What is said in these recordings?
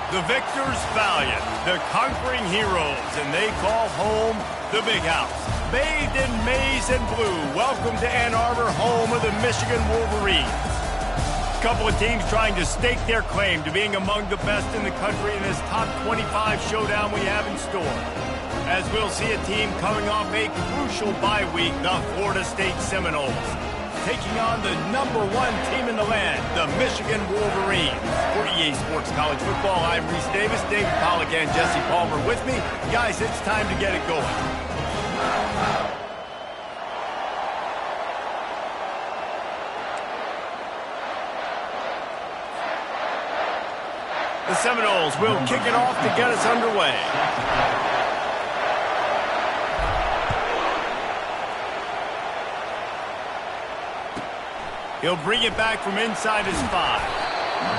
The victors valiant, the conquering heroes, and they call home the Big House. Bathed in maize and blue, welcome to Ann Arbor, home of the Michigan Wolverines. A couple of teams trying to stake their claim to being among the best in the country in this top 25 showdown we have in store. As we'll see a team coming off a crucial bye week, the Florida State Seminoles, taking on the #1 team in the land, the Michigan Wolverines. For EA Sports College Football, I'm Reese Davis, David Pollack, and Jesse Palmer with me. Guys, it's time to get it going. The Seminoles will kick it off to get us underway. He'll bring it back from inside his 5.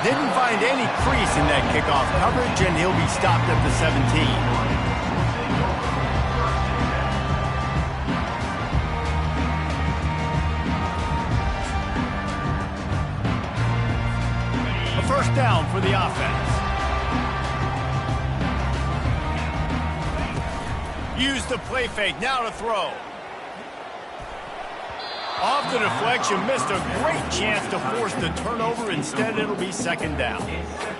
Didn't find any crease in that kickoff coverage, and he'll be stopped at the 17. A first down for the offense. Use the play fake, now to throw. Off the deflection, missed a great chance to force the turnover. Instead, it'll be second down.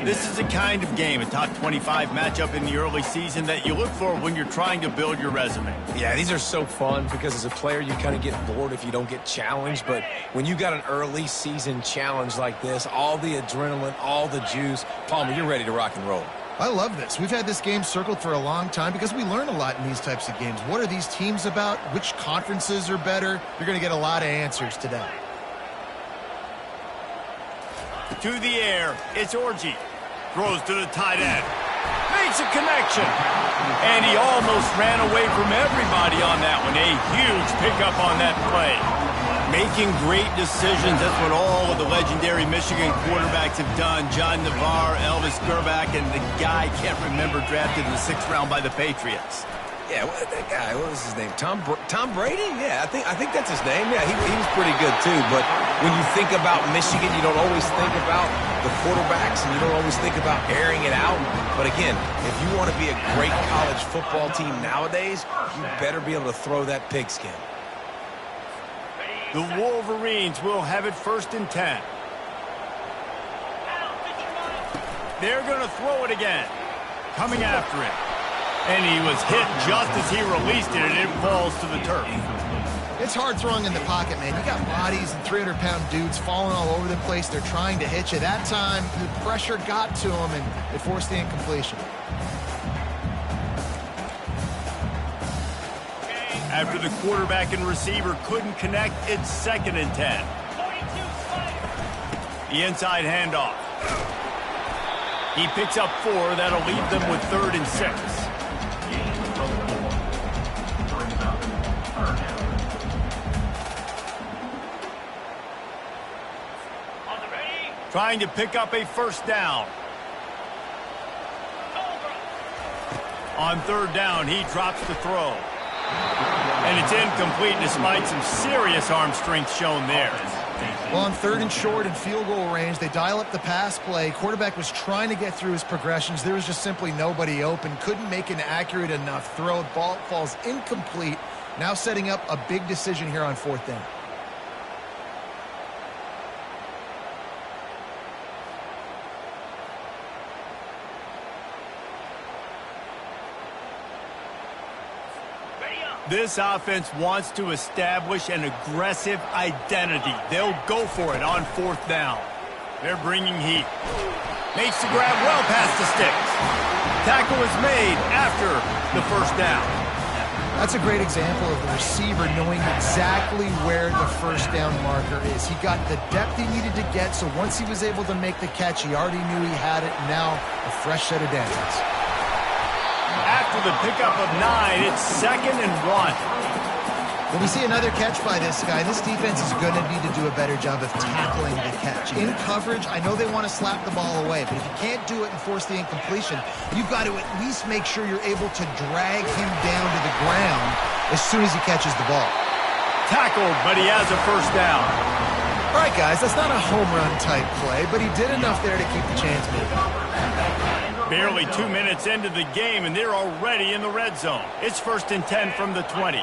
This is the kind of game, a top 25 matchup in the early season, that you look for when you're trying to build your resume. Yeah, these are so fun because as a player, you kind of get bored if you don't get challenged. But when you got an early season challenge like this, all the adrenaline, all the juice, Palmer, you're ready to rock and roll. I love this. We've had this game circled for a long time because we learn a lot in these types of games. What are these teams about? Which conferences are better? You're going to get a lot of answers today. To the air, it's Orji. Throws to the tight end. Makes a connection. And he almost ran away from everybody on that one. A huge pickup on that play. Making great decisions, that's what all of the legendary Michigan quarterbacks have done. John Navarre, Elvis Grbac, and the guy, can't remember, drafted in the 6th round by the Patriots. Yeah, that guy, what was his name? Tom Brady? Yeah, I think that's his name. Yeah, he was pretty good too. But when you think about Michigan, you don't always think about the quarterbacks, and you don't always think about airing it out. But again, if you want to be a great college football team nowadays, you better be able to throw that pigskin. The Wolverines will have it 1st and 10. They're going to throw it again. Coming after it. And he was hit just as he released it, and it falls to the turf. It's hard throwing in the pocket, man. You got bodies and 300-pound dudes falling all over the place. They're trying to hit you. That time, the pressure got to him, and it forced the incompletion. After the quarterback and receiver couldn't connect, it's 2nd and 10. The inside handoff. He picks up 4. That'll leave them with 3rd and 6. Trying to pick up a first down. On 3rd down, he drops the throw. And it's incomplete despite some serious arm strength shown there. Well, on 3rd and short and field goal range, they dial up the pass play. Quarterback was trying to get through his progressions. There was just simply nobody open. Couldn't make an accurate enough throw. Ball falls incomplete. Now setting up a big decision here on 4th down. This offense wants to establish an aggressive identity. They'll go for it on 4th down. They're bringing heat. Makes the grab well past the sticks. Tackle is made after the first down. That's a great example of the receiver knowing exactly where the first down marker is. He got the depth he needed to get, so once he was able to make the catch, he already knew he had it. Now a fresh set of downs. After the pickup of 9, it's 2nd and 1. When we see another catch by this guy, this defense is going to need to do a better job of tackling the catch. In coverage, I know they want to slap the ball away, but if you can't do it and force the incompletion, you've got to at least make sure you're able to drag him down to the ground as soon as he catches the ball. Tackled, but he has a first down. All right, guys, that's not a home run type play, but he did enough there to keep the chance moving. Barely 2 minutes into the game, and they're already in the red zone. It's 1st and 10 from the 20.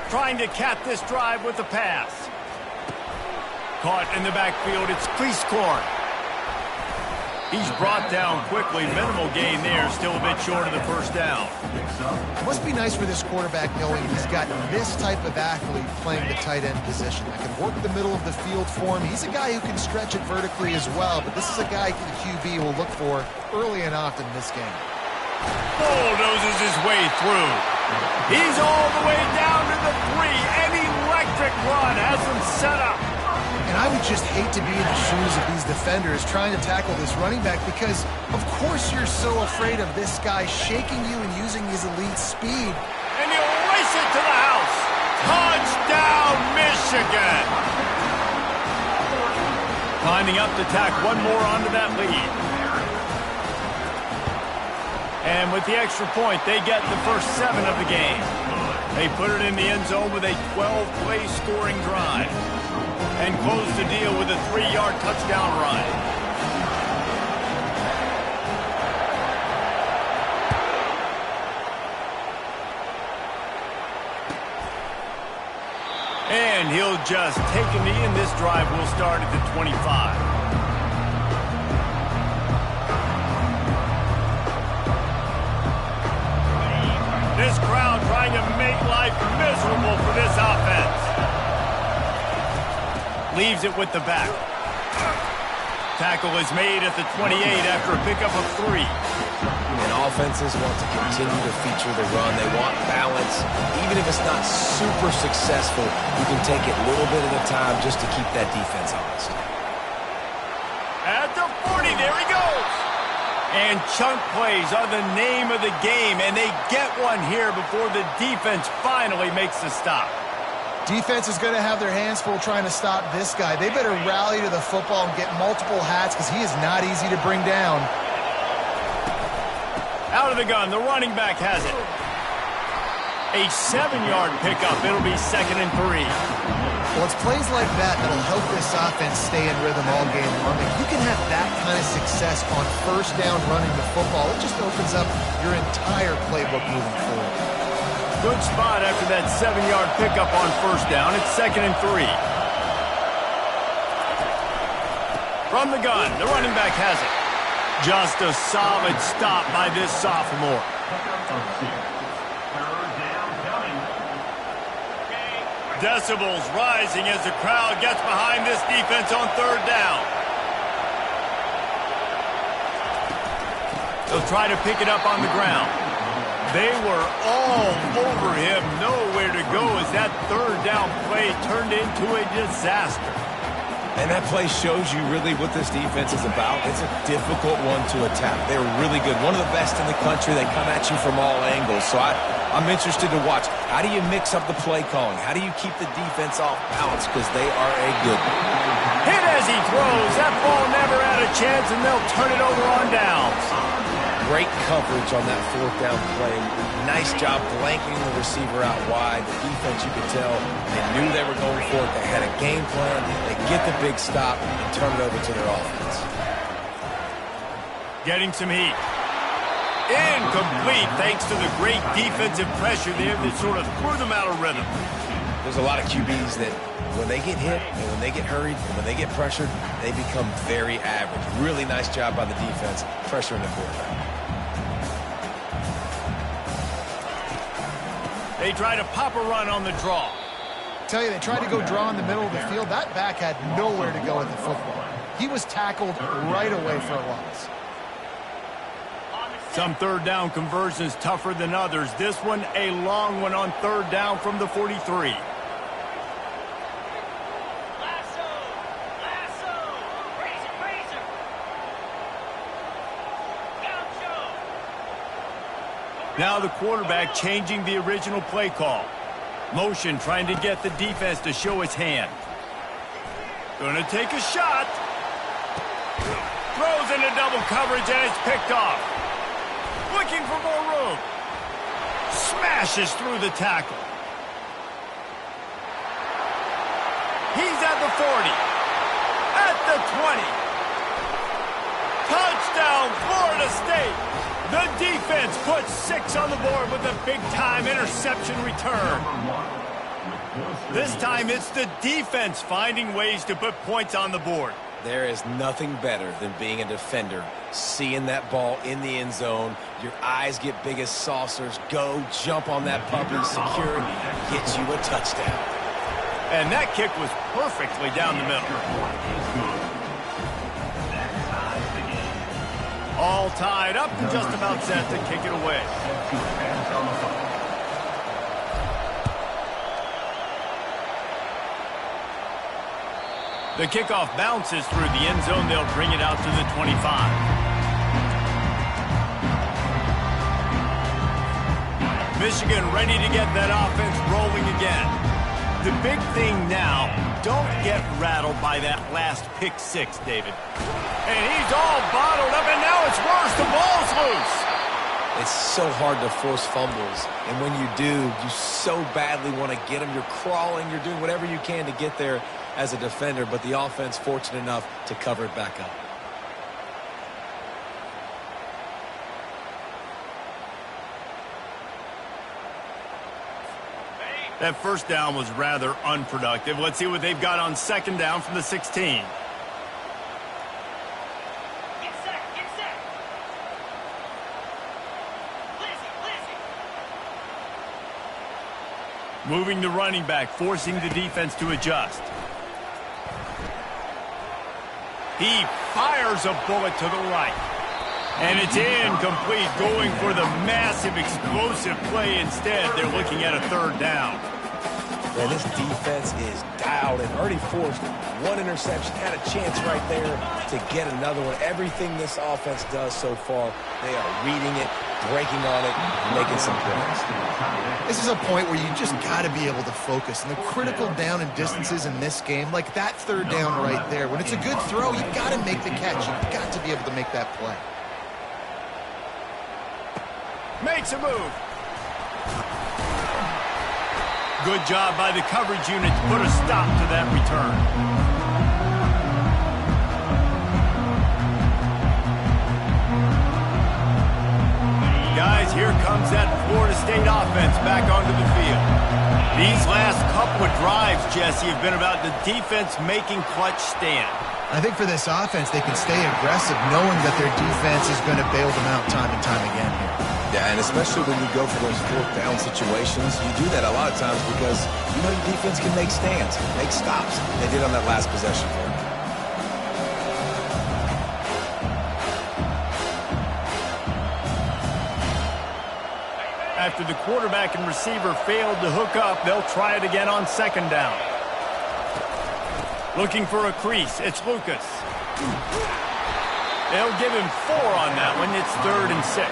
Trying to cap this drive with the pass. Caught in the backfield, it's Cleescorn. He's brought down quickly. Minimal gain there, still a bit short of the first down. It must be nice for this quarterback knowing he's got this type of athlete playing the tight end position. I can work the middle of the field for him. He's a guy who can stretch it vertically as well, but this is a guy the QB will look for early and often in this game. Bulldozes his way through. He's all the way down to the 3. An electric run has him set up. And I would just hate to be in the shoes of these defenders trying to tackle this running back because, of course, you're so afraid of this guy shaking you and using his elite speed. And he'll race it to the house. Touchdown, Michigan. Climbing up to tack one more onto that lead. And with the extra point, they get the first 7 of the game. They put it in the end zone with a 12-play scoring drive. And close the deal with a 3-yard touchdown run. And he'll just take a knee, and this drive will start at the 25. This crowd trying to make life miserable for this offense. Leaves it with the back. Tackle is made at the 28 after a pickup of 3. And offenses want to continue to feature the run. They want balance. Even if it's not super successful, you can take it little bit at a time just to keep that defense honest. At the 40, there he goes. And chunk plays are the name of the game, and they get one here before the defense finally makes the stop. Defense is going to have their hands full trying to stop this guy. They better rally to the football and get multiple hats because he is not easy to bring down. Out of the gun, the running back has it. A 7-yard pickup. It'll be 2nd and 3. Well, it's plays like that that'll help this offense stay in rhythm all game long. If you can have that kind of success on first down running the football, it just opens up your entire playbook moving forward. Good spot after that 7-yard pickup on first down. It's 2nd and 3. From the gun, the running back has it. Just a solid stop by this sophomore. Decibels rising as the crowd gets behind this defense on 3rd down. They'll try to pick it up on the ground. They were all over him, nowhere to go as that 3rd down play turned into a disaster. And that play shows you really what this defense is about. It's a difficult one to attack. They're really good. One of the best in the country. They come at you from all angles. So I'm interested to watch. How do you mix up the play calling? How do you keep the defense off balance? Because they are a good one. Hit as he throws. That ball never had a chance, and they'll turn it over on downs. Great coverage on that 4th down play. Nice job blanking the receiver out wide. The defense, you could tell, they knew they were going for it. They had a game plan. They get the big stop and turn it over to their offense. Getting some heat. Incomplete thanks to the great defensive pressure there that sort of threw them out of rhythm. There's a lot of QBs that when they get hit and when they get hurried and when they get pressured, they become very average. Really nice job by the defense pressuring the quarterback. They try to pop a run on the draw. I tell you, they tried to go draw in the middle of the field. That back had nowhere to go with the football. He was tackled right away for a loss. Some 3rd down conversions tougher than others. This one, a long one on 3rd down from the 43. Now the quarterback changing the original play call. Motion trying to get the defense to show his hand. Gonna take a shot. Throws into double coverage and it's picked off. Looking for more room. Smashes through the tackle. He's at the 40. the 20. Touchdown, Florida State. The defense puts 6 on the board with a big-time interception return. This time it's the defense finding ways to put points on the board. There is nothing better than being a defender, seeing that ball in the end zone, your eyes get big as saucers, go jump on that puppy, secure it, get you a touchdown. And that kick was perfectly down the middle. All tied up and just about set to kick it away. The kickoff bounces through the end zone. They'll bring it out to the 25. Michigan ready to get that offense rolling again. The big thing now, don't get rattled by that last pick 6, David. And he's all bottled up, and now it's worse. The ball's loose. It's so hard to force fumbles, and when you do, you so badly want to get them. You're crawling, you're doing whatever you can to get there as a defender, but the offense fortunate enough to cover it back up. That first down was rather unproductive. Let's see what they've got on second down from the 16. Moving the running back, forcing the defense to adjust. He fires a bullet to the right. And it's incomplete, going for the massive, explosive play instead. They're looking at a third down. Yeah, this defense is dialed and already forced one interception. Had a chance right there to get another one. Everything this offense does so far, they are reading it, breaking on it, making some plays. This is a point where you just got to be able to focus. And the critical down and distances in this game, like that third down right there, when it's a good throw, you've got to make the catch. You've got to be able to make that play. Makes a move. Good job by the coverage unit to put a stop to that return. Guys, here comes that Florida State offense back onto the field. These last couple of drives, Jesse, have been about the defense making clutch stand. I think for this offense, they can stay aggressive knowing that their defense is going to bail them out time and time again here. Yeah, and especially when you go for those fourth down situations, you do that a lot of times because you know your defense can make stands, make stops. They did on that last possession for them. After the quarterback and receiver failed to hook up, they'll try it again on second down. Looking for a crease, it's Lucas. They'll give him 4 on that one. It's 3rd and 6.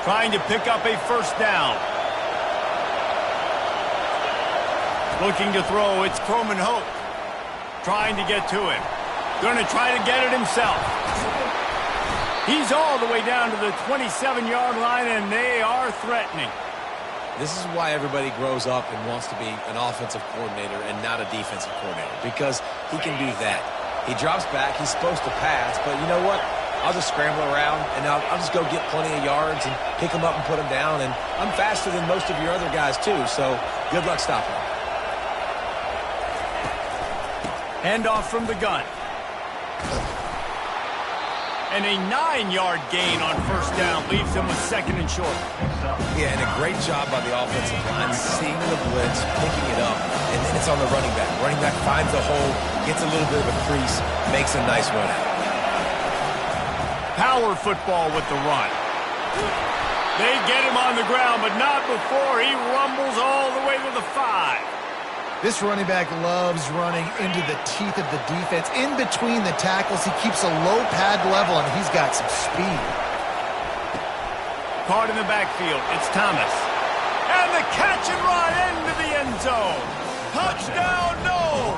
Trying to pick up a first down. Looking to throw, it's Croman Hope. Trying to get to him. Going to try to get it himself. He's all the way down to the 27-yard line, and they are threatening. This is why everybody grows up and wants to be an offensive coordinator and not a defensive coordinator, because he can do that. He drops back, he's supposed to pass, but you know what? I'll just scramble around, and I'll just go get plenty of yards and pick them up and put them down, and I'm faster than most of your other guys, too, so good luck stopping him. Handoff from the gun. And a 9-yard gain on first down leaves them with 2nd and short. Yeah, and a great job by the offensive line, seeing the blitz, picking it up, and then it's on the running back. Running back finds a hole, gets a little bit of a crease, makes a nice run out. Power football with the run. They get him on the ground, but not before he rumbles all the way to the 5. This running back loves running into the teeth of the defense. In between the tackles, he keeps a low pad level, and he's got some speed. Caught in the backfield, it's Thomas. And the catch and run into the end zone. Touchdown, no!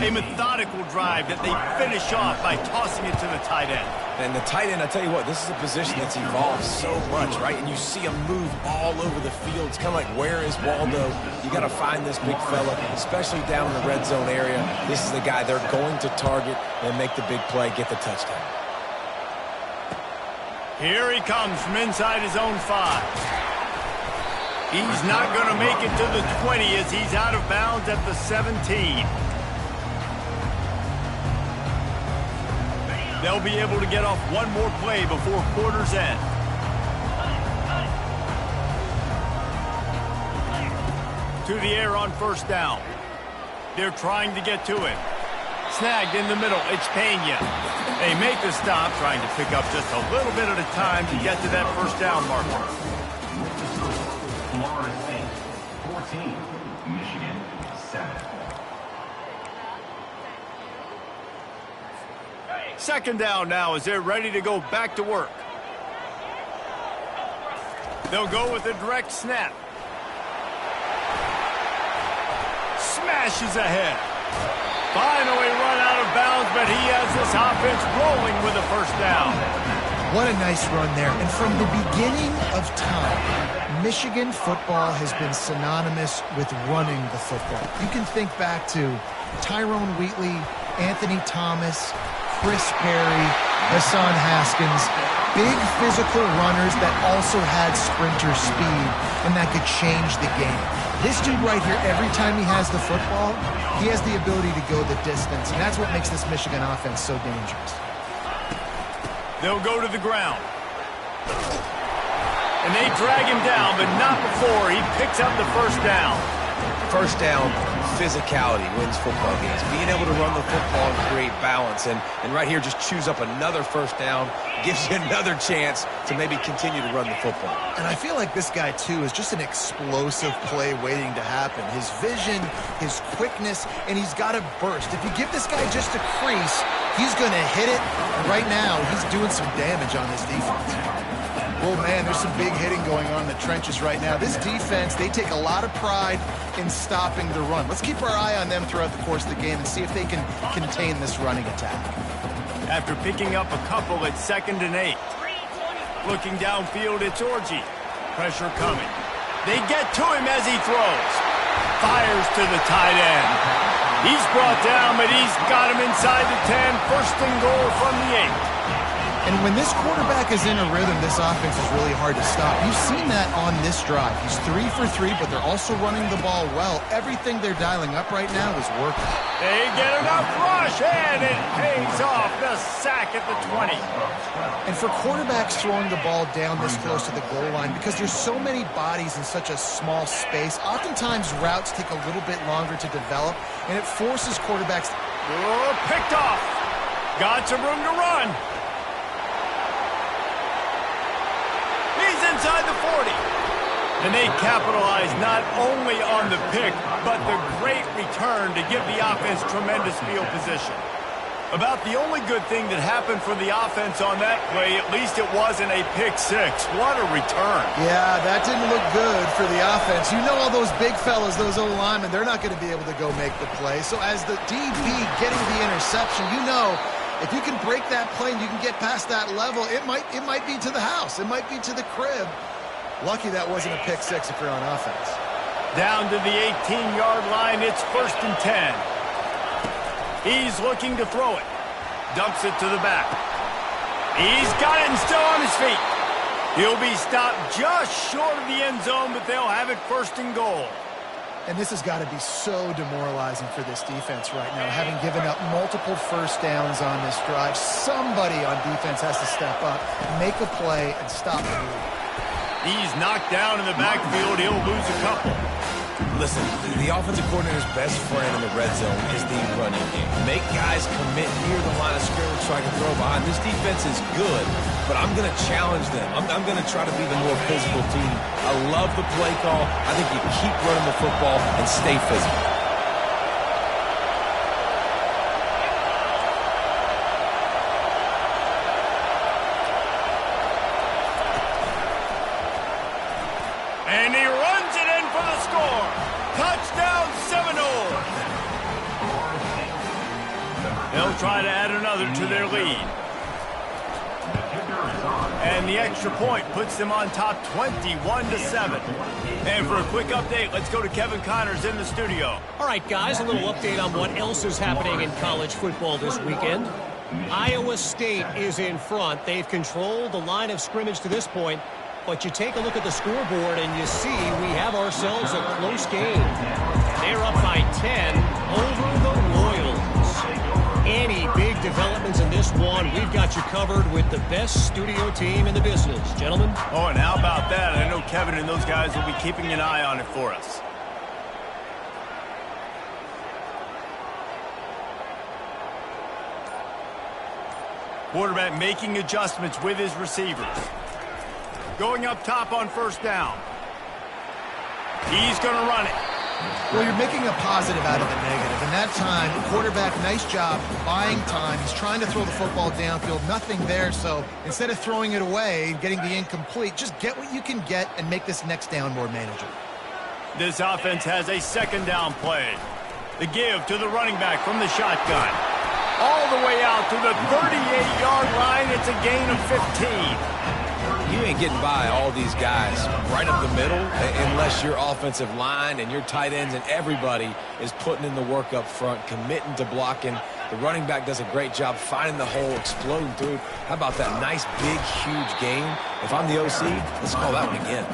A methodical drive that they finish off by tossing it to the tight end. And the tight end, I tell you what, this is a position that's evolved so much, right? And you see him move all over the field. It's kind of like, where is Waldo? You got to find this big fella, especially down in the red zone area. This is the guy they're going to target and make the big play, get the touchdown. Here he comes from inside his own 5. He's not going to make it to the 20 as he's out of bounds at the 17. They'll be able to get off one more play before quarter's end. To the air on first down. They're trying to get to him. Snagged in the middle. It's Pena. They make the stop, trying to pick up just a little bit at a time to get to that first down marker. Florida State, 14. Michigan, 7. Second down now as they're ready to go back to work. They'll go with a direct snap. Smashes ahead. Finally run out of bounds, but he has this offense rolling with a first down. What a nice run there. And from the beginning of time, Michigan football has been synonymous with running the football. You can think back to Tyrone Wheatley, Anthony Thomas, Chris Perry, Hassan Haskins, big physical runners that also had sprinter speed and that could change the game. This dude right here, every time he has the football, he has the ability to go the distance, and that's what makes this Michigan offense so dangerous. They'll go to the ground. And they drag him down, but not before he picks up the first down. First down, physicality wins football games. Being able to run the football and create balance. And right here, just choose up another first down, gives you another chance to maybe continue to run the football. And I feel like this guy, too, is just an explosive play waiting to happen. His vision, his quickness, and he's got a burst. If you give this guy just a crease, he's going to hit it. And right now, he's doing some damage on this defense. Oh, man, there's some big hitting going on in the trenches right now. This defense, they take a lot of pride in stopping the run. Let's keep our eye on them throughout the course of the game and see if they can contain this running attack. After picking up a couple at 2nd and 8. Looking downfield, it's Orji. Pressure coming. They get to him as he throws. Fires to the tight end. He's brought down, but he's got him inside the 10. First and goal from the 8. And when this quarterback is in a rhythm, this offense is really hard to stop. You've seen that on this drive. He's 3 for 3, but they're also running the ball well. Everything they're dialing up right now is working. They get enough rush, and it pays off. The sack at the 20. And for quarterbacks throwing the ball down this close to the goal line, because there's so many bodies in such a small space, oftentimes routes take a little bit longer to develop, and it forces quarterbacks. Oh, picked off. Got some room to run. Inside the 40. And they capitalize not only on the pick, but the great return to give the offense tremendous field position. About the only good thing that happened for the offense on that play, at least it wasn't a pick 6. What a return. Yeah, that didn't look good for the offense. You know all those big fellas, those O-linemen, they're not going to be able to go make the play. So as the DB getting the interception, you know, if you can break that play and you can get past that level, it might be to the house. It might be to the crib. Lucky that wasn't a pick 6 if you're on offense. Down to the 18-yard line, it's 1st and 10. He's looking to throw it. Dumps it to the back. He's got it and still on his feet. He'll be stopped just short of the end zone, but they'll have it 1st and goal. And this has got to be so demoralizing for this defense right now, having given up multiple first downs on this drive. Somebody on defense has to step up, make a play, and stop the lead. He's knocked down in the backfield. He'll lose a couple. Listen, the offensive coordinator's best friend in the red zone is the running game. Make guys commit near the line of scrimmage so I can throw behind. This defense is good, but I'm going to challenge them. I'm going to try to be the more physical team. I love the play call. I think you keep running the football and stay physical. And he runs it in for the score. Touchdown, Seminole. They'll try to add another to their lead. And the extra point puts them on top 21-7. And for a quick update, let's go to Kevin Connors in the studio. All right, guys, a little update on what else is happening in college football this weekend. Iowa State is in front. They've controlled the line of scrimmage to this point. But you take a look at the scoreboard and you see we have ourselves a close game. They're up by 10 over the Royals. Any big developments in this one, we've got you covered with the best studio team in the business. Gentlemen? Oh, and how about that? I know Kevin and those guys will be keeping an eye on it for us. Quarterback making adjustments with his receivers. Going up top on first down. He's going to run it. Well, you're making a positive out of a negative. And that time, quarterback, nice job buying time. He's trying to throw the football downfield. Nothing there. So instead of throwing it away and getting the incomplete, just get what you can get and make this next down more manageable. This offense has a second down play. The give to the running back from the shotgun. All the way out to the 38-yard line. It's a gain of 15. You ain't getting by all these guys right up the middle unless your offensive line and your tight ends and everybody is putting in the work up front, committing to blocking. The running back does a great job finding the hole, exploding through. How about that nice, big, huge gain? If I'm the OC, let's call that one again.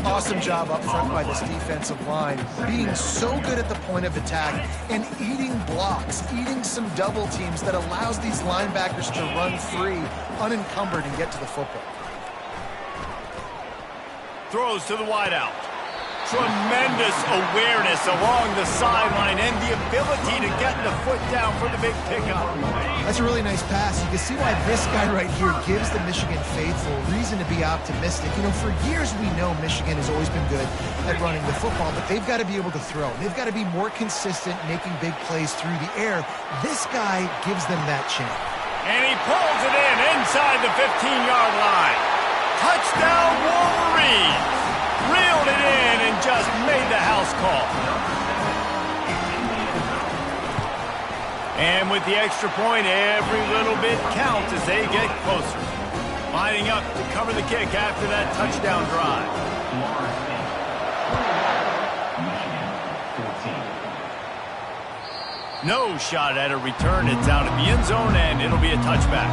Awesome job up front by this defensive line, being so good at the point of attack and eating blocks, eating some double teams that allows these linebackers to run free, unencumbered, and get to the football. Throws to the wideout. Tremendous awareness along the sideline and the ability to get the foot down for the big pickup. That's a really nice pass. You can see why this guy right here gives the Michigan faithful reason to be optimistic. You know, for years we know Michigan has always been good at running the football, but they've got to be able to throw. They've got to be more consistent making big plays through the air. This guy gives them that chance. And he pulls it in inside the 15-yard line. Touchdown Wolverines! Reeled it in and just made the house call. And with the extra point, every little bit counts as they get closer. Lining up to cover the kick after that touchdown drive. No shot at a return. It's out of the end zone, and it'll be a touchback.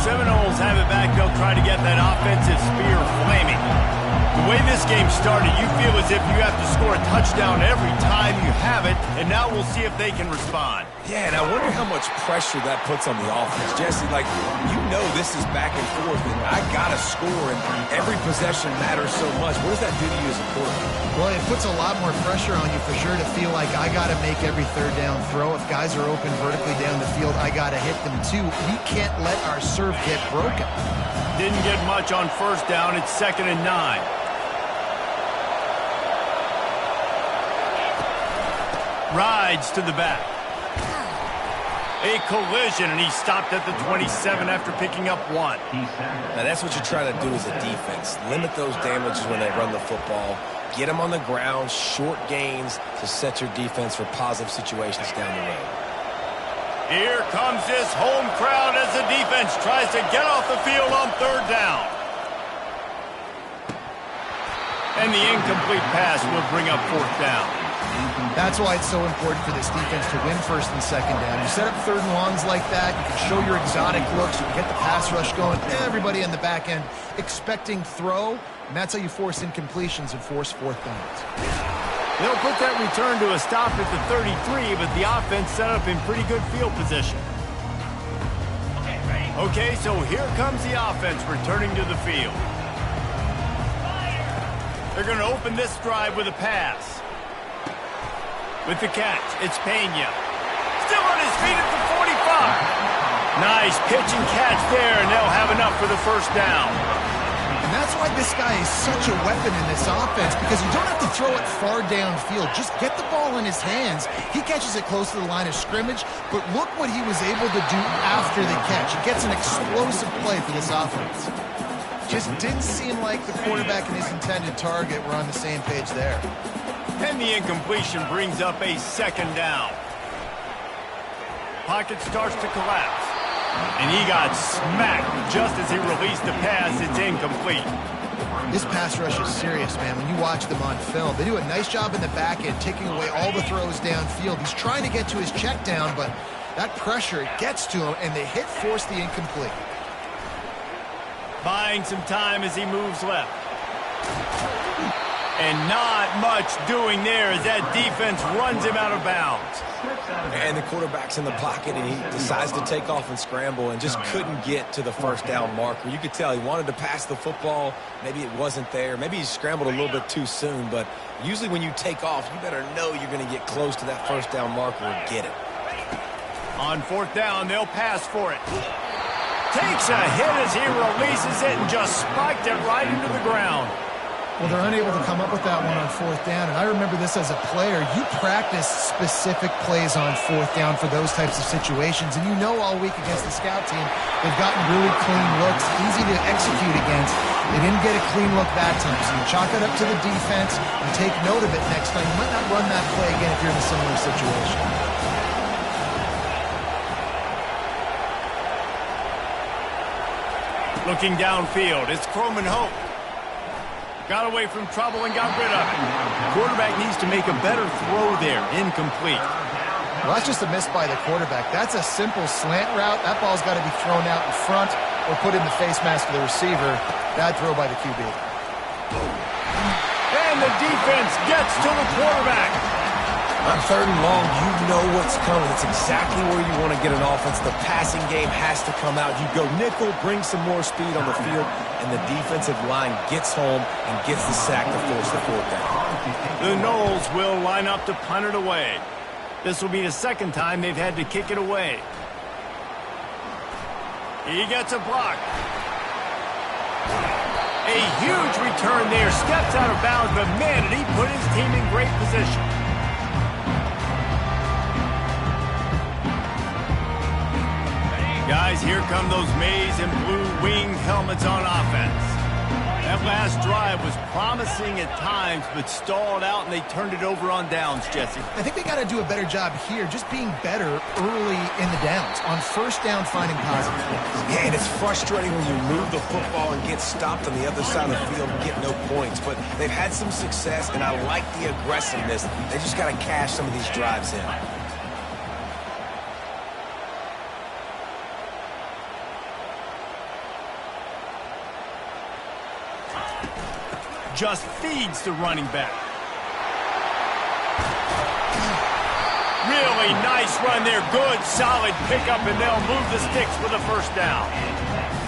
Seminoles have it back. They'll try to get that offensive spear flaming. The way this game started, you feel as if you have to score a touchdown every time you have it, and now we'll see if they can respond. Yeah, and I wonder how much pressure that puts on the offense. Jesse, like, you know this is back and forth, and I got to score, and every possession matters so much. What does that do to you as a quarterback? Well, it puts a lot more pressure on you for sure to feel like I got to make every third down throw. If guys are open vertically down the field, I got to hit them too. We can't let our serve get broken. Didn't get much on first down. It's 2nd and 9. Rides to the back. A collision, and he stopped at the 27 after picking up 1. Now, that's what you try to do as a defense. Limit those damages when they run the football. Get them on the ground, short gains to set your defense for positive situations down the road. Here comes this home crowd as the defense tries to get off the field on third down. And the incomplete pass will bring up fourth down. That's why it's so important for this defense to win first and second down. You set up third and longs like that, you can show your exotic looks, you can get the pass rush going, everybody on the back end expecting throw, and that's how you force incompletions and force fourth downs. They'll put that return to a stop at the 33, but the offense set up in pretty good field position. Okay, so here comes the offense returning to the field. They're going to open this drive with a pass. With the catch, it's Pena. Still on his feet at the 45. Nice pitch and catch there, and they'll have enough for the first down. And that's why this guy is such a weapon in this offense, because you don't have to throw it far downfield. Just get the ball in his hands. He catches it close to the line of scrimmage, but look what he was able to do after the catch. He gets an explosive play for this offense. Just didn't seem like the quarterback and his intended target were on the same page there. And the incompletion brings up a second down. Pocket starts to collapse. And he got smacked just as he released the pass. It's incomplete. This pass rush is serious, man. When you watch them on film, they do a nice job in the back end, taking away all the throws downfield. He's trying to get to his check down, but that pressure, it gets to him, and the hit forced the incomplete. Buying some time as he moves left. And not much doing there as that defense runs him out of bounds. And the quarterback's in the pocket, and he decides to take off and scramble and just couldn't get to the first down marker. You could tell he wanted to pass the football. Maybe it wasn't there. Maybe he scrambled a little bit too soon. But usually when you take off, you better know you're going to get close to that first down marker and get it. On fourth down, they'll pass for it. Takes a hit as he releases it and just spiked it right into the ground. Well, they're unable to come up with that one on fourth down, and I remember this as a player. You practice specific plays on fourth down for those types of situations, and you know all week against the scout team, they've gotten really clean looks, easy to execute against. They didn't get a clean look that time, so you chalk it up to the defense and take note of it next time. You might not run that play again if you're in a similar situation. Looking downfield, it's Croman Hope. Got away from trouble and got rid of it. Quarterback needs to make a better throw there. Incomplete. Well, that's just a miss by the quarterback. That's a simple slant route. That ball's got to be thrown out in front or put in the face mask of the receiver. Bad throw by the QB. And the defense gets to the quarterback. On third and long, you know what's coming. It's exactly where you want to get an offense. The passing game has to come out. You go nickel, bring some more speed on the field, and the defensive line gets home and gets the sack to force the fourth down. The Noles will line up to punt it away. This will be the second time they've had to kick it away. He gets a block. A huge return there. Steps out of bounds, but man, did he put his team in great position. Guys, here come those maize and blue winged helmets on offense. That last drive was promising at times, but stalled out, and they turned it over on downs, Jesse. I think they got to do a better job here, just being better early in the downs. On first down, finding positive plays. Yeah, and it's frustrating when you move the football and get stopped on the other side of the field and get no points. But they've had some success, and I like the aggressiveness. They just got to cash some of these drives in. Just feeds the running back. Really nice run there. Good, solid pickup, and they'll move the sticks for the first down.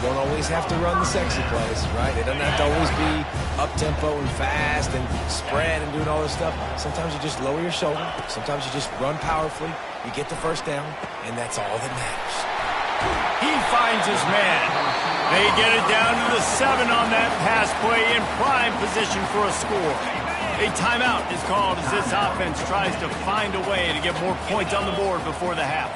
You don't always have to run the sexy plays, right? It doesn't have to always be up-tempo and fast and spread and doing all this stuff. Sometimes you just lower your shoulder. Sometimes you just run powerfully. You get the first down, and that's all that matters. He finds his man. They get it down to the 7 on that pass play in prime position for a score. A timeout is called as this offense tries to find a way to get more points on the board before the half.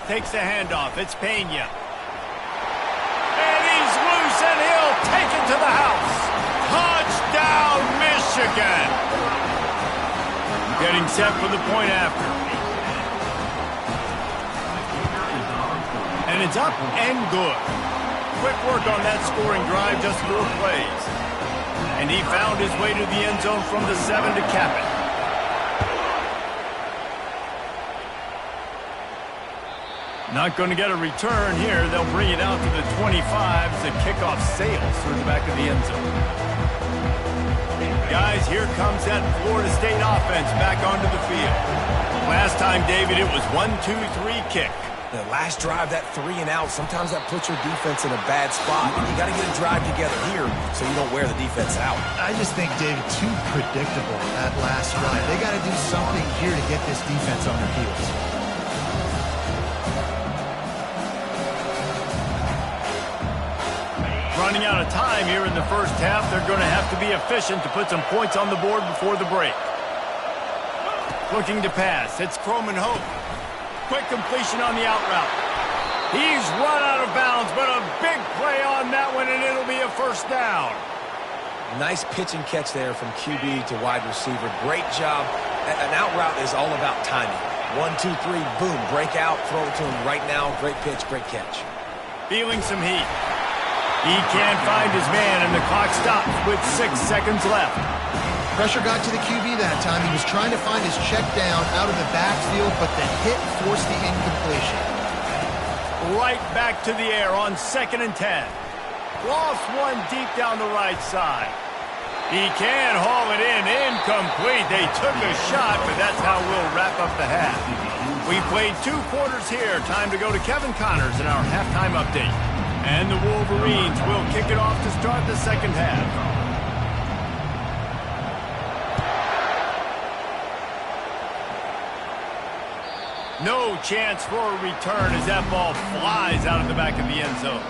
Takes the handoff. It's Pena. And he's loose, and he'll take it to the house. Touchdown, Michigan. Getting set for the point after. And it's up and good. Quick work on that scoring drive, just 4 plays. And he found his way to the end zone from the 7 to cap it. Not going to get a return here. They'll bring it out to the 25 as the kickoff sails through the back of the end zone. Guys, here comes that Florida State offense back onto the field. Last time, David, it was 1-2-3 kick. The last drive, that 3 and out, sometimes that puts your defense in a bad spot, and you got to get a drive together here so you don't wear the defense out. I just think, David, too predictable that last drive. They got to do something here to get this defense on their heels. Running out of time here in the first half. They're going to have to be efficient to put some points on the board before the break. Looking to pass. It's Croman Hope. Quick completion on the out route. He's run out of bounds, but a big play on that one, and it'll be a first down. Nice pitch and catch there from QB to wide receiver. Great job. An out route is all about timing. 1, 2, 3, boom, break out, throw it to him right now. Great pitch, great catch. Feeling some heat. He can't find his man, and the clock stops with 6 seconds left. Pressure got to the QB that time. He was trying to find his check down out of the backfield, but the hit forced the incompletion. Right back to the air on 2nd and 10. Lost one deep down the right side. He can haul it in. Incomplete. They took a shot, but that's how we'll wrap up the half. We played 2 quarters here. Time to go to Kevin Connors in our halftime update. And the Wolverines will kick it off to start the second half. No chance for a return as that ball flies out of the back of the end zone.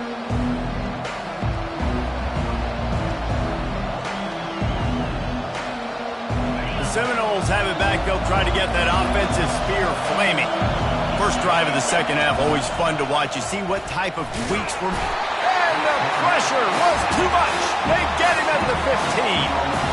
The Seminoles have it back. They'll try to get that offensive spear flaming. First drive of the second half, always fun to watch. You see what type of tweaks were... And the pressure was too much. They get him at the 15.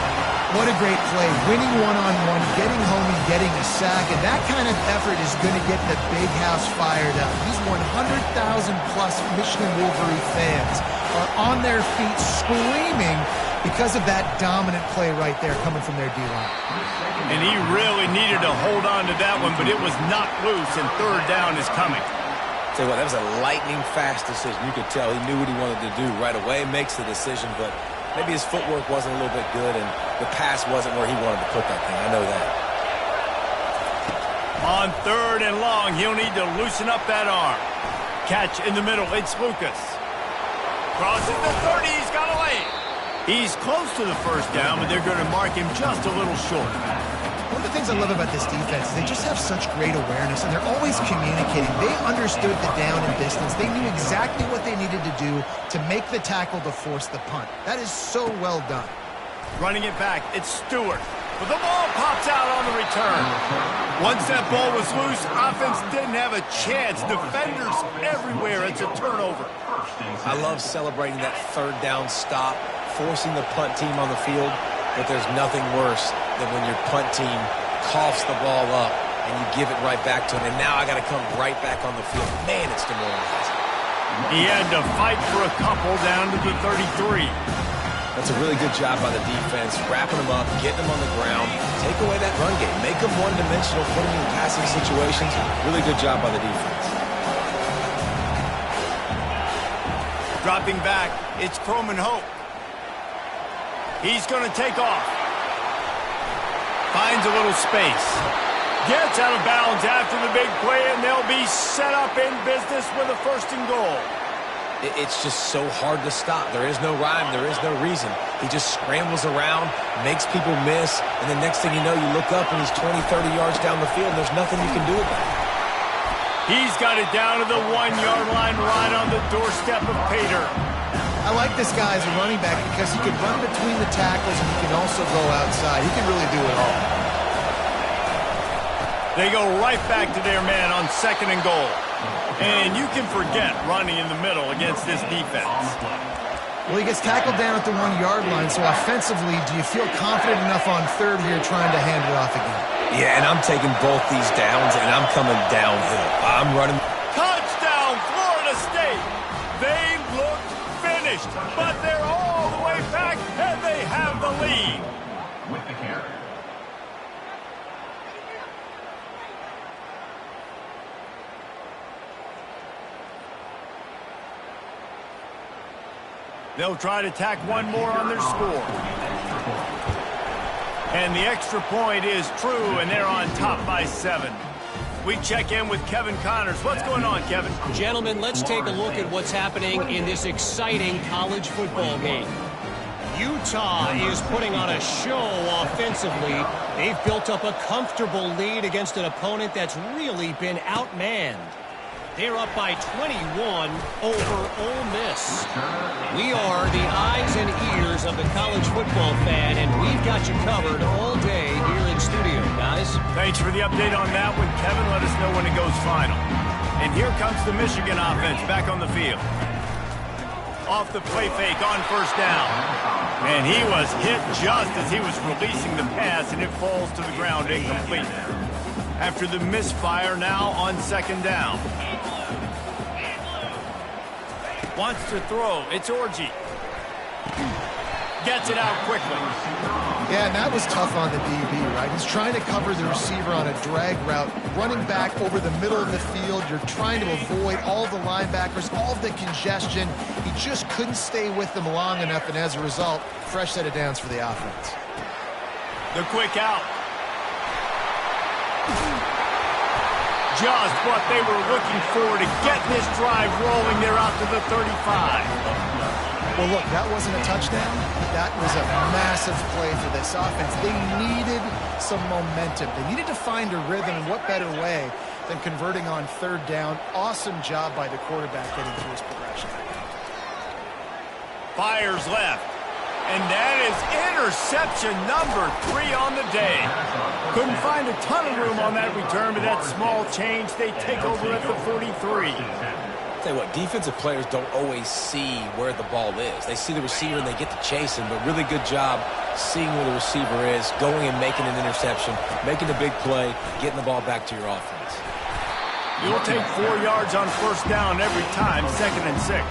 What a great play. Winning one-on-one, getting home and getting a sack, and that kind of effort is going to get the big house fired up. These 100,000-plus Michigan Wolverine fans are on their feet screaming because of that dominant play right there coming from their D-line. And he really needed to hold on to that one, but it was knocked loose, and third down is coming. Tell you what, that was a lightning-fast decision. You could tell he knew what he wanted to do right away, makes the decision, but maybe his footwork wasn't a little bit good, and the pass wasn't where he wanted to put that thing. I know that. On 3rd and long, he'll need to loosen up that arm. Catch in the middle. It's Lucas. Crosses the 30. He's got a lane. He's close to the first down, but they're going to mark him just a little short. One of the things I love about this defense is they just have such great awareness, and they're always communicating. They understood the down and distance. They knew exactly what they needed to do to make the tackle to force the punt. That is so well done. Running it back, it's Stewart. But the ball pops out on the return. Once that ball was loose, offense didn't have a chance. Defenders everywhere. It's a turnover. I love celebrating that third down stop, forcing the punt team on the field, but there's nothing worse than when your punt team coughs the ball up and you give it right back to them. And now I got to come right back on the field. Man, it's demoralizing. He had to fight for a couple down to the 33. That's a really good job by the defense, wrapping them up, getting them on the ground, take away that run game, make them one-dimensional, put them in passing situations. Really good job by the defense. Dropping back, it's Croman Hope. He's going to take off. Finds a little space. Gets out of bounds after the big play, and they'll be set up in business with a 1st and goal. It's just so hard to stop. There is no rhyme. There is no reason. He just scrambles around, makes people miss, and the next thing you know, you look up and he's 20, 30 yards down the field, and there's nothing you can do about it. He's got it down to the 1-yard line right on the doorstep of Pater. I like this guy as a running back because he can run between the tackles and he can also go outside. He can really do it all. They go right back to their man on 2nd and goal. And you can forget running in the middle against this defense. Well, he gets tackled down at the 1-yard line, so offensively, do you feel confident enough on 3rd here trying to hand it off again? Yeah, and I'm taking both these downs, and I'm coming downhill. I'm running. Touchdown, Florida State! They look finished, but they're all the way back, and they have the lead. With the carry. They'll try to tack one more on their score. And the extra point is true, and they're on top by 7. We check in with Kevin Connors. What's going on, Kevin? Gentlemen, let's take a look at what's happening in this exciting college football game. Utah is putting on a show offensively. They've built up a comfortable lead against an opponent that's really been outmanned. They're up by 21 over Ole Miss. We are the eyes and ears of the college football fan, and we've got you covered all day here in studio, guys. Thanks for the update on that one, Kevin. Let us know when it goes final. And here comes the Michigan offense back on the field. Off the play fake on first down. And he was hit just as he was releasing the pass, and it falls to the ground incomplete. After the misfire, now on second down. Wants to throw. It's Orji. Gets it out quickly. Yeah, and that was tough on the DB, right? He's trying to cover the receiver on a drag route, running back over the middle of the field. You're trying to avoid all the linebackers, all of the congestion. He just couldn't stay with them long enough, and as a result, fresh set of downs for the offense. The quick out. Just what they were looking for to get this drive rolling. They're out to the 35. Well, look, that wasn't a touchdown. That was a massive play for this offense. They needed some momentum. They needed to find a rhythm, and what better way than converting on third down. Awesome job by the quarterback getting through his progression. Fires left. And that is interception number 3 on the day. Couldn't find a ton of room on that return, but that small change, they take over at the 43. Tell you what, defensive players don't always see where the ball is. They see the receiver and they get to chase him, but really good job seeing where the receiver is, going and making an interception, making a big play, getting the ball back to your offense. You'll take 4 yards on first down every time, 2nd and 6.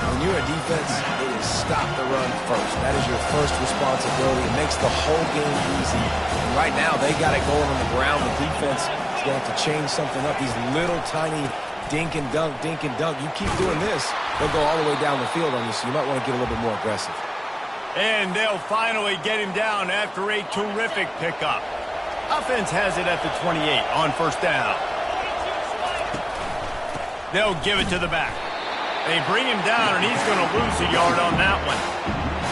When you're a defense, it is stop the run first. That is your first responsibility. It makes the whole game easy. And right now, they got it going on the ground. The defense is going to have to change something up. These little tiny dink and dunk, dink and dunk. You keep doing this, they'll go all the way down the field on you, so you might want to get a little bit more aggressive. And they'll finally get him down after a terrific pickup. Offense has it at the 28 on first down. They'll give it to the back. They bring him down, and he's going to lose a yard on that one.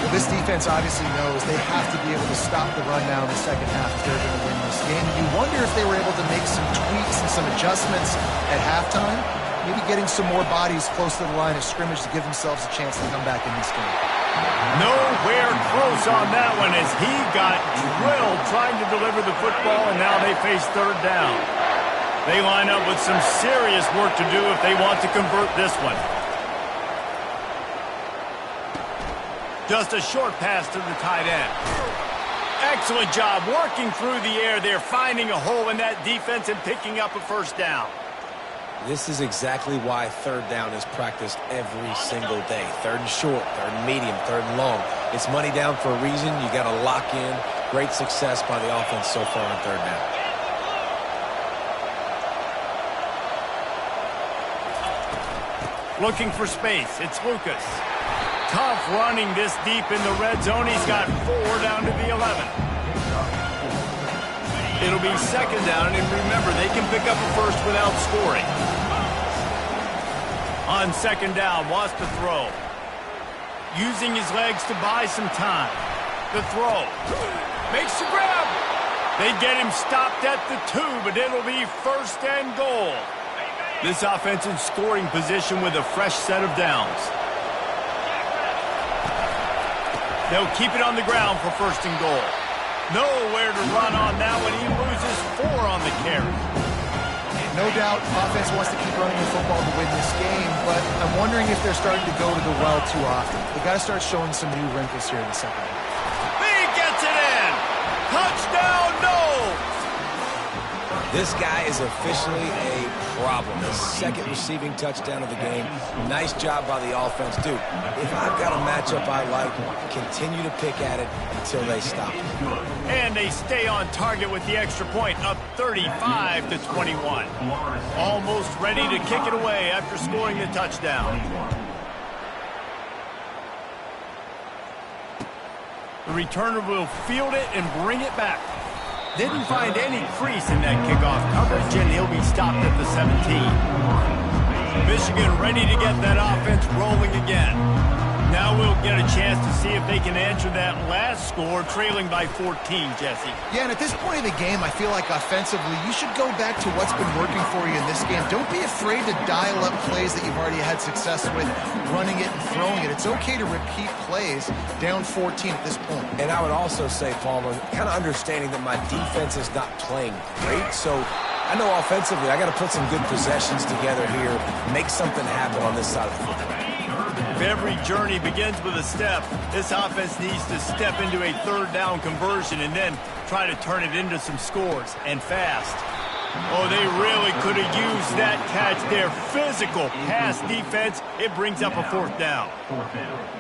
Well, this defense obviously knows they have to be able to stop the run now in the second half if they're going to win this game. And you wonder if they were able to make some tweaks and some adjustments at halftime, maybe getting some more bodies close to the line of scrimmage to give themselves a chance to come back in this game. Nowhere close on that one as he got drilled trying to deliver the football, and now they face third down. They line up with some serious work to do if they want to convert this one. Just a short pass to the tight end. Excellent job working through the air there, finding a hole in that defense and picking up a first down. This is exactly why third down is practiced every single day. Third and short, third and medium, third and long. It's money down for a reason. You got to lock in. Great success by the offense so far on third down. Looking for space. It's Lucas. Tough running this deep in the red zone. He's got 4 down to the 11. It'll be second down, and remember, they can pick up a first without scoring. On second down, wants to throw. Using his legs to buy some time. The throw. Makes the grab. They get him stopped at the 2, but it'll be first and goal. This offense in scoring position with a fresh set of downs. They'll keep it on the ground for first and goal. Nowhere to run on that one. He loses 4 on the carry. No doubt, offense wants to keep running the football to win this game, but I'm wondering if they're starting to go to the well too often. They've got to start showing some new wrinkles here in the second half. He gets it in. Touchdown, no. This guy is officially a problem. His second receiving touchdown of the game. Nice job by the offense. Dude, if I've got a matchup I like, continue to pick at it until they stop. And they stay on target with the extra point, up 35-21. Almost ready to kick it away after scoring the touchdown. The returner will field it and bring it back. Didn't find any crease in that kickoff coverage, and he'll be stopped at the 17. Michigan ready to get that offense rolling again. Now we'll get a chance to see if they can answer that last score, trailing by 14, Jesse. Yeah, and at this point of the game, I feel like offensively, you should go back to what's been working for you in this game. Don't be afraid to dial up plays that you've already had success with, running it and throwing it. It's okay to repeat plays down 14 at this point. And I would also say, Palmer, kind of understanding that my defense is not playing great, so I know offensively I got to put some good possessions together here, make something happen on this side of the football. If every journey begins with a step, this offense needs to step into a third down conversion and then try to turn it into some scores, and fast. Oh, they really could have used that catch there. Physical pass defense. It brings up a fourth down.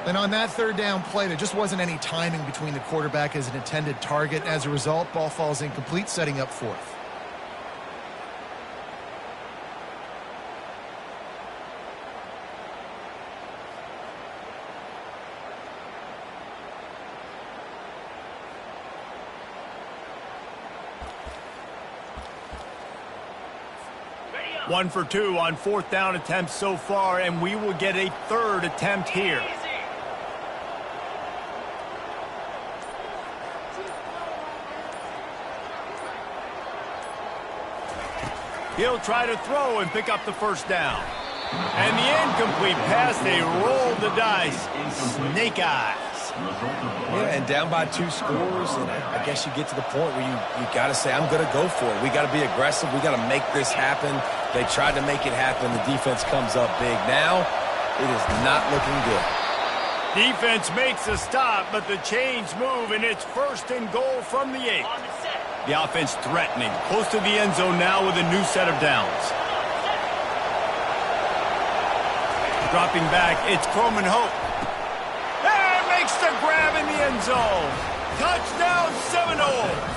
And on that third down play, there just wasn't any timing between the quarterback as an intended target. As a result, ball falls incomplete, setting up fourth. One for two on fourth down attempts so far, and we will get a third attempt here. He'll try to throw and pick up the first down. And the incomplete pass, they roll the dice. Snake eyes. Yeah, and down by 2 scores, and I guess you get to the point where you got to say, I'm going to go for it. We got to be aggressive. We got to make this happen. They tried to make it happen. The defense comes up big. Now, it is not looking good. Defense makes a stop, but the chains move, and it's first and goal from the 8. The offense threatening, close to the end zone now with a new set of downs. Dropping back, it's Croman Hope. And makes the grab in the end zone. Touchdown Seminoles.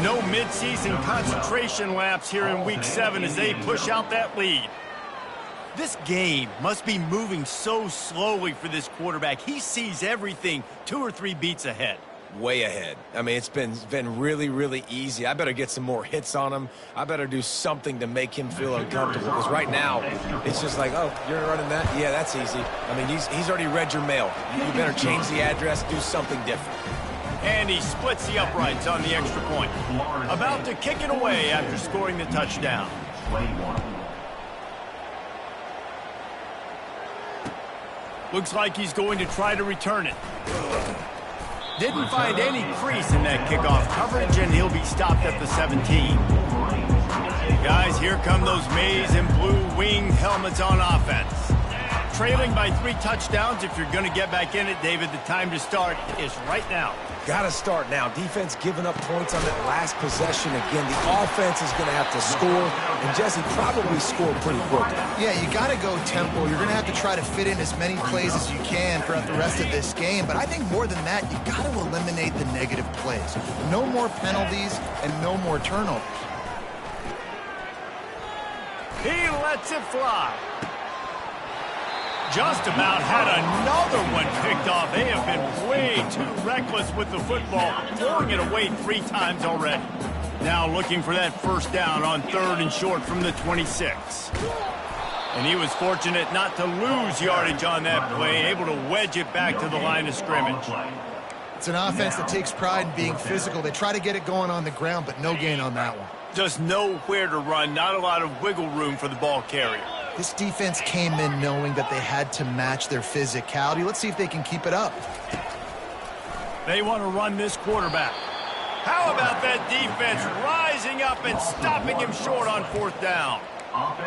No midseason concentration lapse here in Week 7 as they push out that lead. This game must be moving so slowly for this quarterback. He sees everything 2 or 3 beats ahead. Way ahead. I mean, it's been really, really easy. I better get some more hits on him. I better do something to make him feel uncomfortable, because right now, it's just like, oh, you're running that? Yeah, that's easy. I mean, he's already read your mail. You better change the address, do something different. And he splits the uprights on the extra point. About to kick it away after scoring the touchdown. Looks like he's going to try to return it. Didn't find any crease in that kickoff coverage, and he'll be stopped at the 17. Guys, here come those maize and blue wing helmets on offense. Trailing by 3 touchdowns. If you're going to get back in it, David, the time to start is right now. Got to start now. Defense giving up points on that last possession. Again, the offense is going to have to score, and Jesse probably scored pretty quickly. Yeah, you got to go tempo. You're going to have to try to fit in as many plays as you can throughout the rest of this game. But I think more than that, you got to eliminate the negative plays. No more penalties and no more turnovers. He lets it fly. Just about had another one picked off. They have been way too reckless with the football, throwing it away 3 times already. Now looking for that first down on 3rd and short from the 26. And he was fortunate not to lose yardage on that play, able to wedge it back to the line of scrimmage. It's an offense that takes pride in being physical. They try to get it going on the ground, but no gain on that one. Just nowhere to run, not a lot of wiggle room for the ball carrier. This defense came in knowing that they had to match their physicality. Let's see if they can keep it up. They want to run this quarterback. How about that defense rising up and stopping him short on 4th down?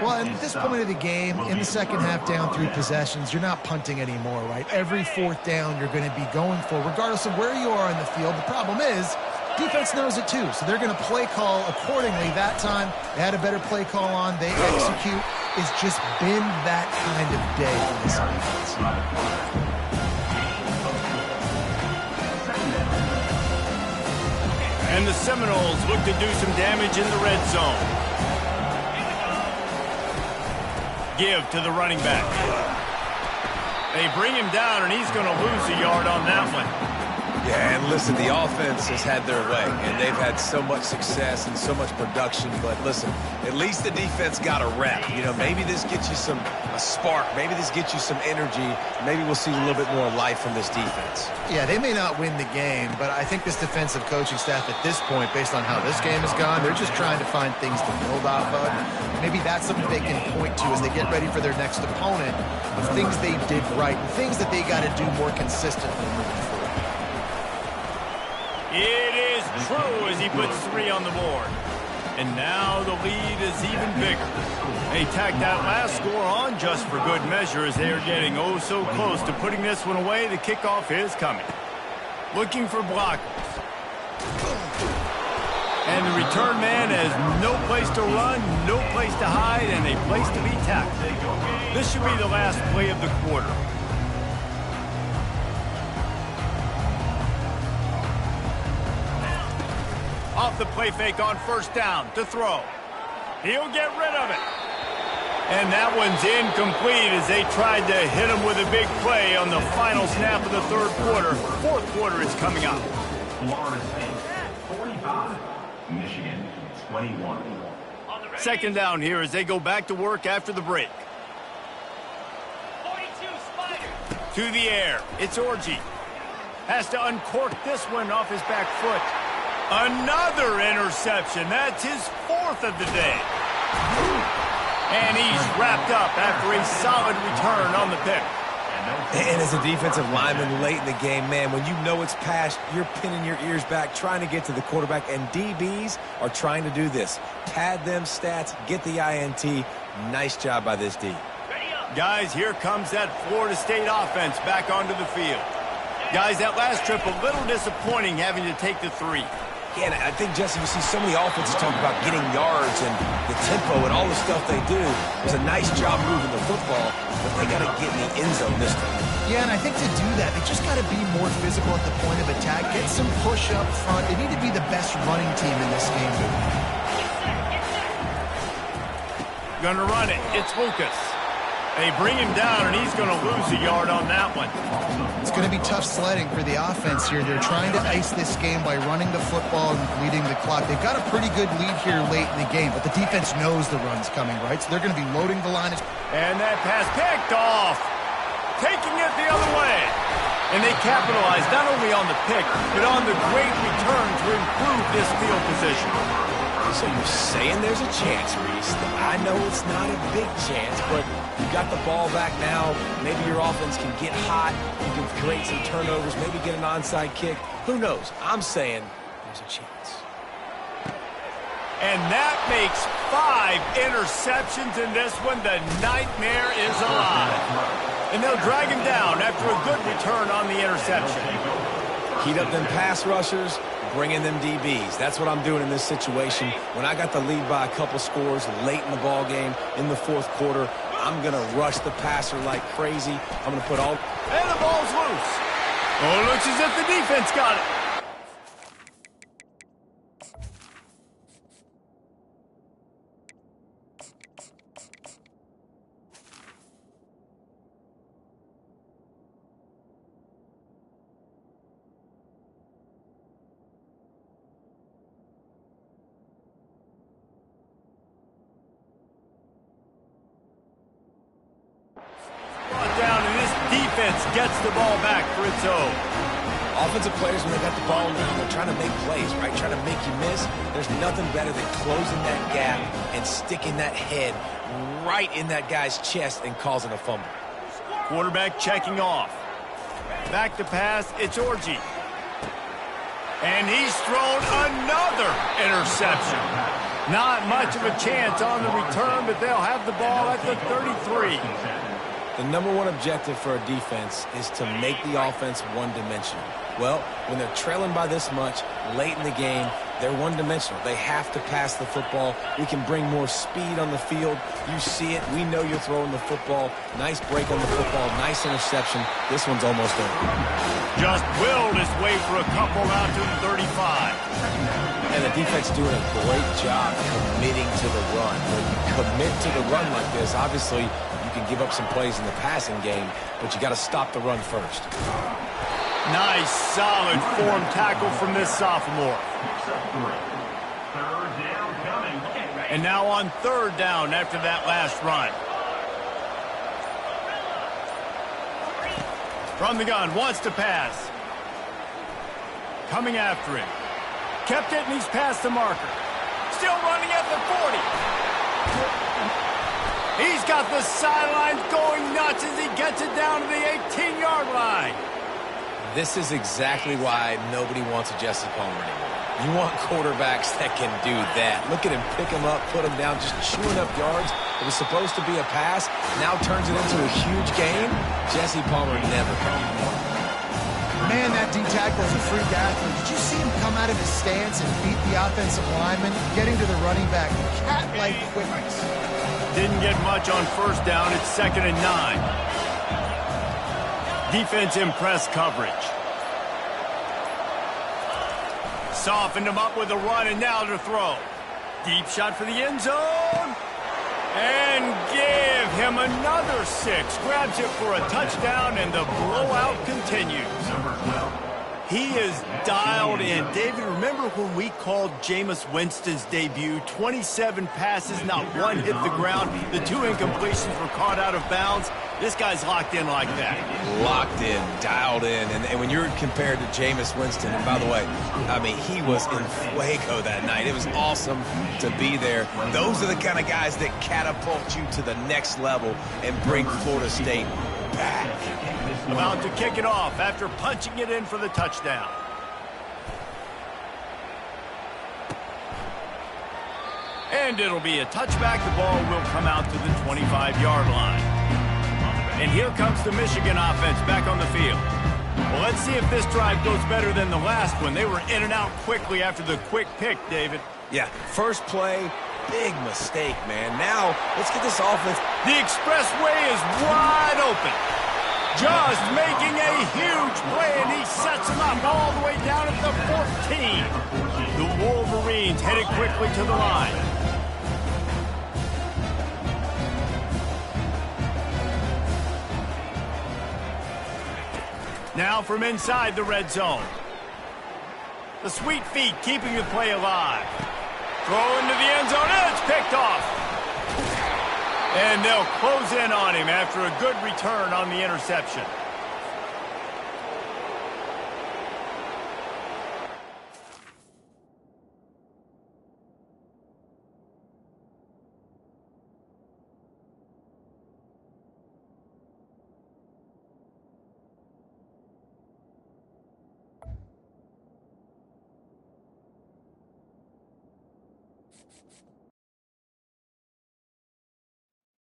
Well, at this point of the game, in the second half, down 3 possessions, you're not punting anymore, right? Every 4th down you're going to be going for, regardless of where you are in the field. The problem is, defense knows it too, so they're going to play call accordingly. That time, they had a better play call on. They execute. It's just been that kind of day for this offense. And the Seminoles look to do some damage in the red zone. Give to the running back. They bring him down, and he's going to lose a yard on that one. Yeah, and listen, the offense has had their way, and they've had so much success and so much production. But listen, at least the defense got a rep. You know, maybe this gets you a spark. Maybe this gets you some energy. Maybe we'll see a little bit more life from this defense. Yeah, they may not win the game, but I think this defensive coaching staff at this point, based on how this game has gone, they're just trying to find things to build off of. Maybe that's something they can point to as they get ready for their next opponent, of things they did right and things that they got to do more consistently moving forward. It is true as he puts 3 on the board. And now the lead is even bigger. They tacked that last score on just for good measure as they are getting oh so close to putting this one away. The kickoff is coming. Looking for blockers. And the return man has no place to run, no place to hide, and a place to be tackled. This should be the last play of the quarter. Off the play fake on first down to throw. He'll get rid of it. And that one's incomplete as they tried to hit him with a big play on the final snap of the third quarter. Fourth quarter is coming up. Florida State, 45. Michigan, 21. Second down here as they go back to work after the break. 42 Spider. To the air. It's Orji. Has to uncork this one off his back foot. Another interception. That's his fourth of the day. And he's wrapped up after a solid return on the pick. And as a defensive lineman late in the game, man, when you know it's past, you're pinning your ears back, trying to get to the quarterback, and DBs are trying to do this. Pad them stats, get the INT. Nice job by this D. Guys, here comes that Florida State offense back onto the field. Guys, that last trip a little disappointing having to take the 3. Yeah, and I think, Jesse, you see so many offenses talk about getting yards and the tempo and all the stuff they do. It's a nice job moving the football, but they got to get in the end zone this time. Yeah, and I think to do that, they just got to be more physical at the point of attack, get some push up front. They need to be the best running team in this game. Gonna run it. It's Lucas. They bring him down, and he's going to lose a yard on that one. It's going to be tough sledding for the offense here. They're trying to ice this game by running the football and leading the clock. They've got a pretty good lead here late in the game, but the defense knows the run's coming, right? So they're going to be loading the line. And that pass picked off. Taking it the other way. And they capitalized not only on the pick, but on the great return to improve this field position. So you're saying there's a chance, Reese. I know it's not a big chance, but you got the ball back now. Maybe your offense can get hot. You can create some turnovers, maybe get an onside kick. Who knows? I'm saying there's a chance. And that makes 5 interceptions in this one. The nightmare is alive. And they'll drag him down after a good return on the interception. Heat up them pass rushers. Bring in them DBs. That's what I'm doing in this situation. When I got the lead by a couple scores late in the ball game, in the fourth quarter, I'm going to rush the passer like crazy. I'm going to put all... And the ball's loose. Oh, it looks as if the defense got it. Gets the ball back for its own. Offensive players, when they got the ball now, they're trying to make plays, right? Trying to make you miss. There's nothing better than closing that gap and sticking that head right in that guy's chest and causing a fumble. Quarterback checking off. Back to pass, it's Orji. And he's thrown another interception. Not much of a chance on the return, but they'll have the ball at the 33. The number one objective for a defense is to make the offense one-dimensional. Well, when they're trailing by this much late in the game, they're one-dimensional. They have to pass the football. We can bring more speed on the field. You see it. We know you're throwing the football. Nice break on the football. Nice interception. This one's almost over. Just willed his way for a couple out to the 35. And the defense doing a great job committing to the run. When you commit to the run like this, obviously you can give up some plays in the passing game, but you got to stop the run first. Nice, solid form tackle from this sophomore. And now on third down after that last run. From the gun, wants to pass. Coming after him. Kept it, and he's past the marker. Still running at the 40. He's got the sidelines going nuts as he gets it down to the 18-yard line. This is exactly why nobody wants a Jesse Palmer anymore. You want quarterbacks that can do that. Look at him pick him up, put him down, just chewing up yards. It was supposed to be a pass, now turns it into a huge gain. Jesse Palmer never comes. Man, that D-tackle is a freak athlete. Did you see him come out of his stance and beat the offensive lineman, getting to the running back? Cat-like quickness. Didn't get much on first down. It's 2nd and 9. Defense in press coverage. Softened him up with a run, and now to throw. Deep shot for the end zone. And give him another 6. Grabs it for a touchdown, and the blowout continues. He is dialed in. David, remember when we called Jameis Winston's debut? 27 passes, not one hit the ground. The 2 incompletions were caught out of bounds. This guy's locked in like that. Locked in, dialed in. And when you're compared to Jameis Winston, and by the way, I mean, he was in fuego that night. It was awesome to be there. Those are the kind of guys that catapult you to the next level and bring Florida State back. About to kick it off after punching it in for the touchdown. And it'll be a touchback. The ball will come out to the 25-yard line. And here comes the Michigan offense back on the field. Well, let's see if this drive goes better than the last one. They were in and out quickly after the quick pick, David. Yeah, first play, big mistake, man. Now, let's get this offense. The expressway is wide open. Just making a huge play, and he sets him up all the way down at the 14. The Wolverines headed quickly to the line. Now from inside the red zone. The sweet feet keeping the play alive. Throw into the end zone, and it's picked off. And they'll close in on him after a good return on the interception.